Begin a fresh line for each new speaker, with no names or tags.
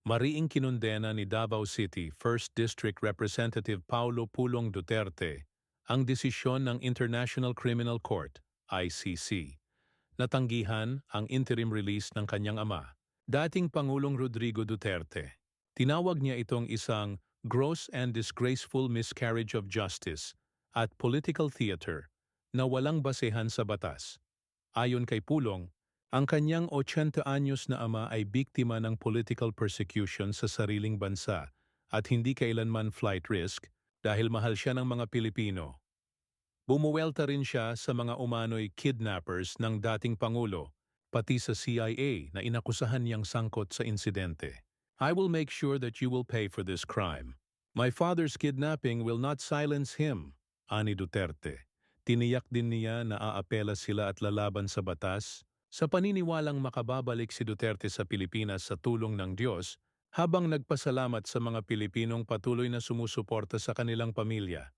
Mariing kinundena ni Davao City 1st District Representative Paulo Pulong Duterte ang desisyon ng International Criminal Court, ICC, na tanggihan ang interim release ng kanyang ama, dating Pangulong Rodrigo Duterte. Tinawag niya itong isang gross and disgraceful miscarriage of justice at political theater na walang basehan sa batas. Ayon kay Pulong, ang kanyang 80 anyos na ama ay biktima ng political persecution sa sariling bansa at hindi kailanman flight risk dahil mahal siya ng mga Pilipino. Bumuwelta rin siya sa mga umano'y kidnappers ng dating Pangulo, pati sa CIA na inakusahan niyang sangkot sa insidente. I will make sure that you will pay for this crime. My father's kidnapping will not silence him, ani Duterte. Tiniyak din niya na aapela sila at lalaban sa batas, sa paniniwalang makababalik si Duterte sa Pilipinas sa tulong ng Diyos habang nagpasalamat sa mga Pilipinong patuloy na sumusuporta sa kanilang pamilya.